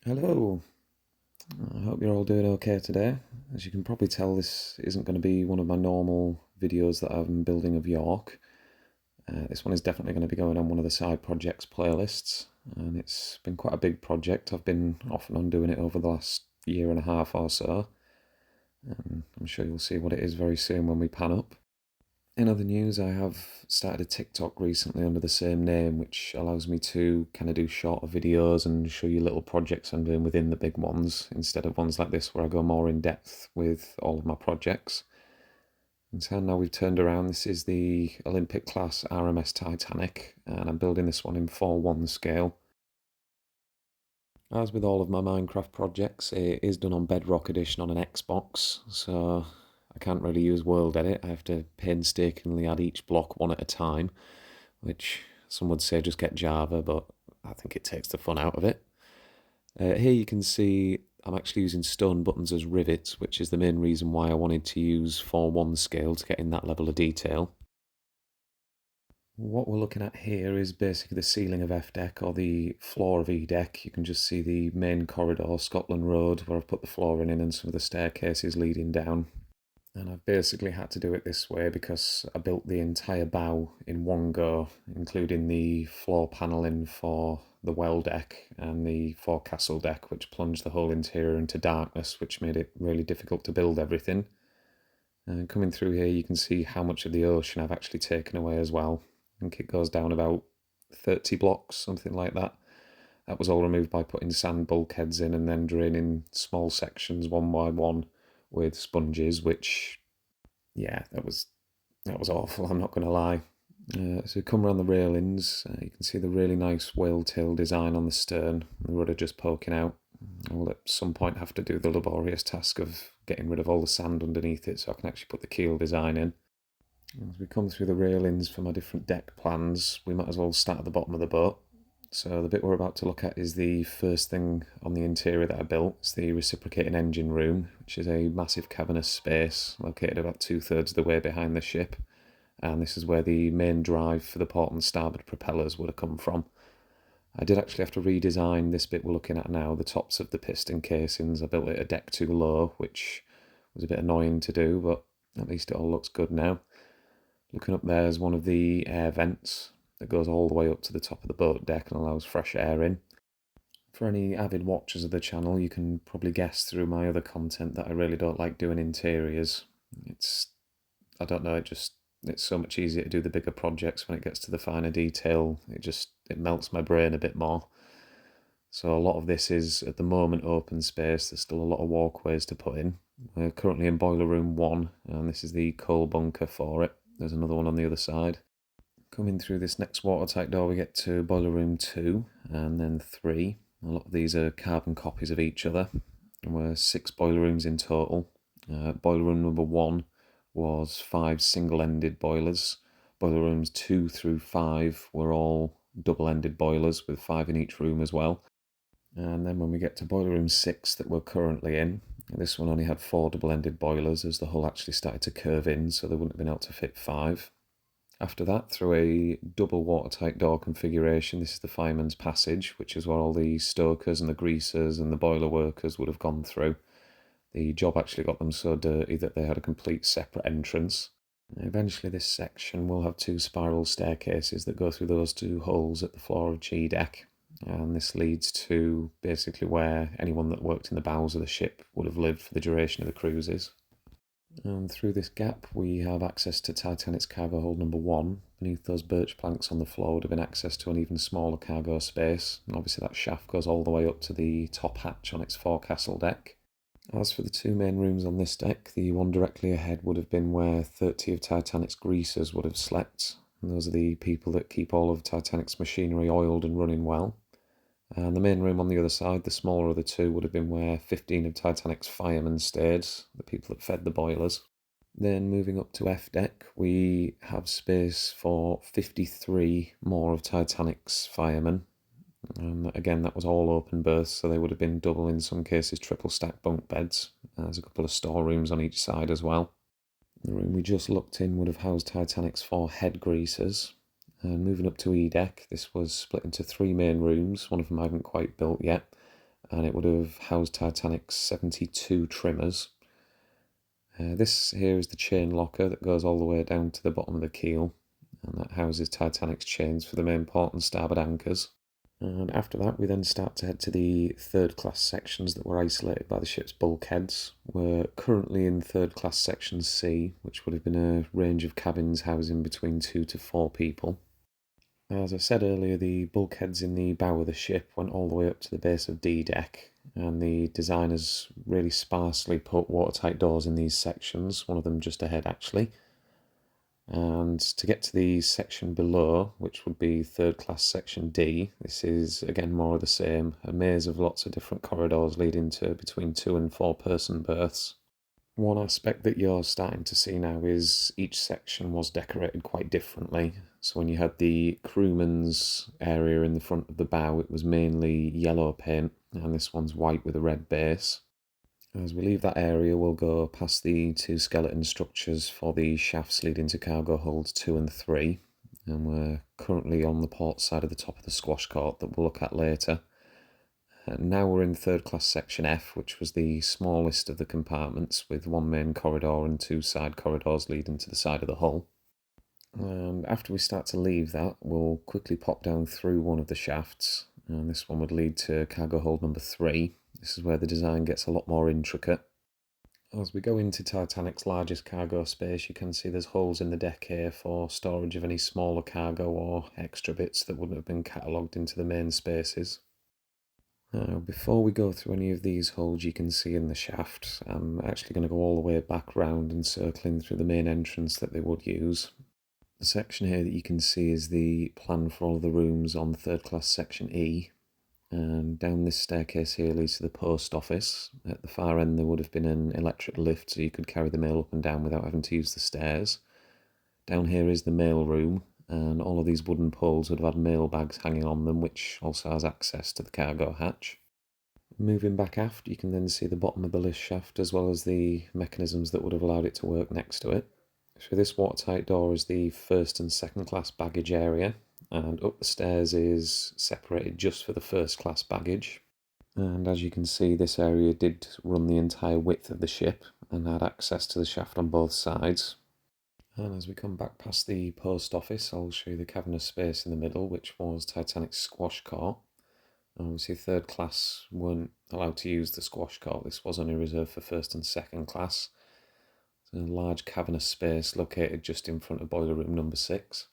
Hello, I hope you're all doing okay today. As you can probably tell, this isn't going to be one of my normal videos that I'm building of York. This one is definitely going to be going on one of the side projects playlists, and it's been quite a big project. I've been off and on doing it over the last year and a half or so. I'm sure you'll see what it is very soon when we pan up. In other news, I have started a TikTok recently under the same name, which allows me to kind of do shorter videos and show you little projects I'm doing within the big ones, instead of ones like this where I go more in depth with all of my projects. And so now we've turned around, this is the Olympic class RMS Titanic, and I'm building this one in 4:1 scale. As with all of my Minecraft projects, it is done on Bedrock Edition on an Xbox, so I can't really use World Edit. I have to painstakingly add each block one at a time, which some would say just get Java, but I think it takes the fun out of it. Here you can see I'm actually using stone buttons as rivets, which is the main reason why I wanted to use 4:1 scale to get in that level of detail. What we're looking at here is basically the ceiling of F deck, or the floor of E deck. You can just see the main corridor, Scotland Road, where I've put the flooring in and some of the staircases leading down. And I've basically had to do it this way because I built the entire bow in one go, including the floor paneling for the well deck and the forecastle deck, which plunged the whole interior into darkness, which made it really difficult to build everything. And coming through here, you can see how much of the ocean I've actually taken away as well. I think it goes down about 30 blocks, something like that. That was all removed by putting sand bulkheads in and then draining small sections one by one with sponges, which, yeah, that was awful, I'm not going to lie. So come around the railings, you can see the really nice whale tail design on the stern, the rudder just poking out. I'll at some point have to do the laborious task of getting rid of all the sand underneath it so I can actually put the keel design in. As we come through the railings for my different deck plans, we might as well start at the bottom of the boat. So the bit we're about to look at is the first thing on the interior that I built. It's the reciprocating engine room, which is a massive cavernous space located about 2/3 of the way behind the ship. And this is where the main drive for the port and starboard propellers would have come from. I did actually have to redesign this bit we're looking at now, the tops of the piston casings. I built it a deck too low, which was a bit annoying to do, but at least it all looks good now. Looking up there is one of the air vents that goes all the way up to the top of the boat deck and allows fresh air in. For any avid watchers of the channel, you can probably guess through my other content that I really don't like doing interiors. I don't know, it's so much easier to do the bigger projects when it gets to the finer detail. It melts my brain a bit more. So a lot of this is at the moment open space. There's still a lot of walkways to put in. We're currently in boiler room 1, and this is the coal bunker for it. There's another one on the other side. Coming through this next watertight door, we get to boiler room 2 and then 3. A lot of these are carbon copies of each other. And we're 6 boiler rooms in total. Boiler room number 1 was 5 single-ended boilers. Boiler rooms 2 through 5 were all double-ended boilers with 5 in each room as well. And then when we get to boiler room 6 that we're currently in, this one only had 4 double-ended boilers as the hull actually started to curve in, so they wouldn't have been able to fit 5. After that, through a double watertight door configuration, this is the fireman's passage, which is where all the stokers and the greasers and the boiler workers would have gone through. The job actually got them so dirty that they had a complete separate entrance. Eventually this section will have 2 spiral staircases that go through those 2 holes at the floor of G deck, and this leads to basically where anyone that worked in the bows of the ship would have lived for the duration of the cruises. And through this gap we have access to Titanic's cargo hold number 1. Beneath those birch planks on the floor would have been access to an even smaller cargo space, and obviously that shaft goes all the way up to the top hatch on its forecastle deck. As for the 2 main rooms on this deck, the one directly ahead would have been where 30 of Titanic's greasers would have slept, and those are the people that keep all of Titanic's machinery oiled and running well. And the main room on the other side, the smaller of the 2, would have been where 15 of Titanic's firemen stayed, the people that fed the boilers. Then moving up to F deck, we have space for 53 more of Titanic's firemen. Again, that was all open berths, so they would have been double, in some cases triple stacked bunk beds. There's a couple of storerooms on each side as well. The room we just looked in would have housed Titanic's 4 head greasers. And moving up to E deck, this was split into 3 main rooms. One of them I haven't quite built yet. and it would have housed Titanic's 72 trimmers. This here is the chain locker that goes all the way down to the bottom of the keel, and that houses Titanic's chains for the main port and starboard anchors. And after that, we then start to head to the third class sections that were isolated by the ship's bulkheads. We're currently in third class section C, which would have been a range of cabins housing between 2 to 4 people. As I said earlier, the bulkheads in the bow of the ship went all the way up to the base of D deck, and the designers really sparsely put watertight doors in these sections, one of them just ahead actually. And to get to the section below, which would be third class section D, this is again more of the same, a maze of lots of different corridors leading to between 2 and 4 person berths. One aspect that you're starting to see now is each section was decorated quite differently. So when you had the crewman's area in the front of the bow, it was mainly yellow paint, and this one's white with a red base. As we leave that area, we'll go past the 2 skeleton structures for the shafts leading to cargo holds 2 and 3. And we're currently on the port side of the top of the squash court that we'll look at later. And now we're in third class section F, which was the smallest of the compartments, with 1 main corridor and 2 side corridors leading to the side of the hull. And after we start to leave that, we'll quickly pop down through one of the shafts, and this one would lead to cargo hold number 3. This is where the design gets a lot more intricate. As we go into Titanic's largest cargo space, you can see there's holes in the deck here for storage of any smaller cargo or extra bits that wouldn't have been catalogued into the main spaces. Now, before we go through any of these holes you can see in the shaft, I'm actually going to go all the way back round and circling through the main entrance that they would use. The section here that you can see is the plan for all of the rooms on third class section E, and down this staircase here leads to the post office. At the far end there would have been an electric lift so you could carry the mail up and down without having to use the stairs. Down here is the mail room, and all of these wooden poles would have had mail bags hanging on them, which also has access to the cargo hatch. Moving back aft, you can then see the bottom of the lift shaft as well as the mechanisms that would have allowed it to work next to it. So this watertight door is the first and second class baggage area, and up the stairs is separated just for the first class baggage. And as you can see, this area did run the entire width of the ship and had access to the shaft on both sides. And as we come back past the post office, I'll show you the cavernous space in the middle, which was Titanic's squash court. Obviously third class weren't allowed to use the squash court, this was only reserved for first and second class. It's a large cavernous space located just in front of boiler room number 6.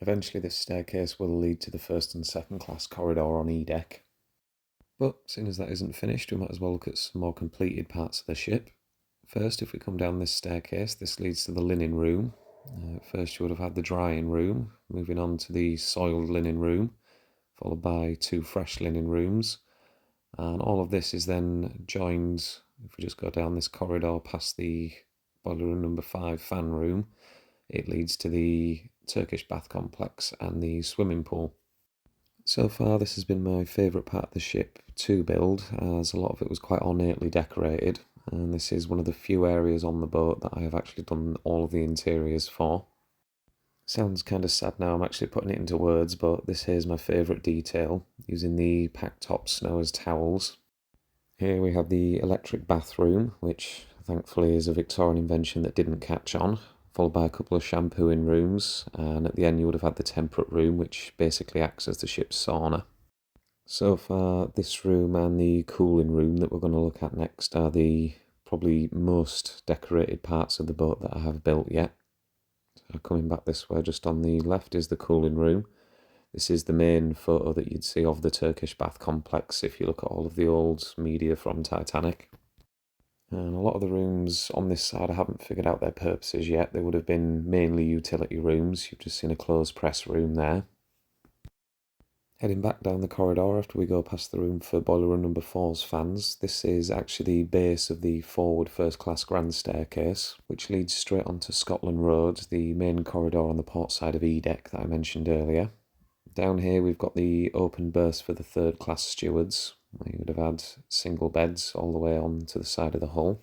Eventually this staircase will lead to the first and second class corridor on E deck. But seeing as that isn't finished, we might as well look at some more completed parts of the ship. First, if we come down this staircase, this leads to the linen room. First you would have had the drying room, moving on to the soiled linen room, followed by 2 fresh linen rooms. And all of this is then joined, if we just go down this corridor past the boiler room number 5 fan room, it leads to the Turkish bath complex and the swimming pool. So far this has been my favourite part of the ship to build, as a lot of it was quite ornately decorated, and this is one of the few areas on the boat that I have actually done all of the interiors for. Sounds kind of sad now I'm actually putting it into words, but this here is my favourite detail, using the packed top snow as towels. Here we have the electric bathroom, which thankfully is a Victorian invention that didn't catch on, followed by a couple of shampooing rooms, and at the end you would have had the temperate room, which basically acts as the ship's sauna. So far, this room and the cooling room that we're going to look at next are the probably most decorated parts of the boat that I have built yet. So coming back this way, just on the left is the cooling room. This is the main photo that you'd see of the Turkish bath complex if you look at all of the old media from Titanic. And a lot of the rooms on this side I haven't figured out their purposes yet. They would have been mainly utility rooms. You've just seen a closed press room there. Heading back down the corridor after we go past the room for boiler room number 4's fans, this is actually the base of the forward first class grand staircase, which leads straight onto Scotland Road, the main corridor on the port side of E deck that I mentioned earlier. Down here we've got the open berths for the third class stewards, where you would have had single beds all the way on to the side of the hull.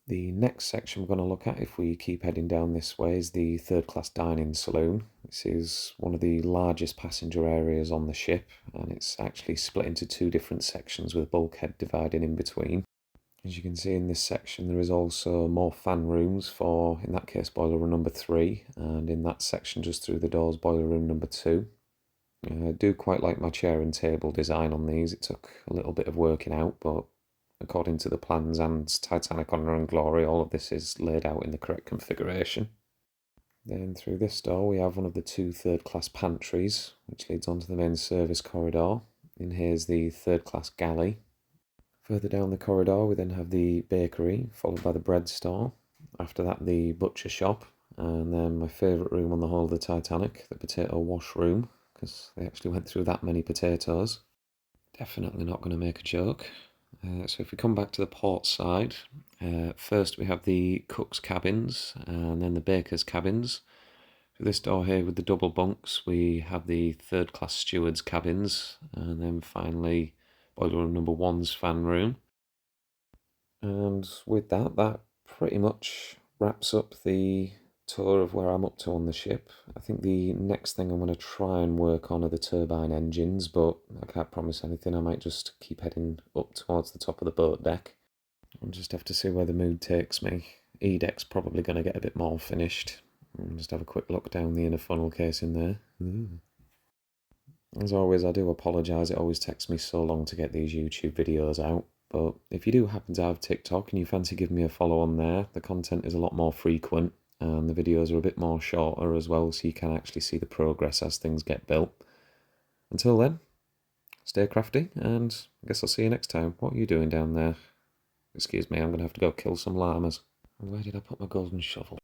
The next section we're going to look at, if we keep heading down this way, is the third-class dining saloon. This is one of the largest passenger areas on the ship, and it's actually split into two different sections with a bulkhead dividing in between. As you can see in this section, there is also more fan rooms for, in that case, boiler room number 3, and in that section just through the doors, boiler room number 2. I do quite like my chair and table design on these. It took a little bit of working out, but according to the plans and Titanic Honour and Glory, all of this is laid out in the correct configuration. Then through this door we have one of the two third-class pantries, which leads onto the main service corridor. In here's the third-class galley. Further down the corridor we then have the bakery, followed by the bread store. After that the butcher shop, and then my favourite room on the whole of the Titanic, the potato wash room, because they actually went through that many potatoes. Definitely not going to make a joke. So if we come back to the port side, first we have the cook's cabins and then the baker's cabins. For this door here with the double bunks, we have the third-class steward's cabins, and then finally boiler room number 1's fan room. And with that, that pretty much wraps up the tour of where I'm up to on the ship. I think the next thing I'm going to try and work on are the turbine engines, but I can't promise anything. I might just keep heading up towards the top of the boat deck. I'll just have to see where the mood takes me. E-deck's probably going to get a bit more finished. I'll just have a quick look down the inner funnel case in there. As always, I do apologise, it always takes me so long to get these YouTube videos out. But if you do happen to have TikTok and you fancy giving me a follow on there, the content is a lot more frequent and the videos are a bit more shorter as well, so you can actually see the progress as things get built. Until then, stay crafty, and I guess I'll see you next time. What are you doing down there? Excuse me, I'm going to have to go kill some llamas. Where did I put my golden shovel?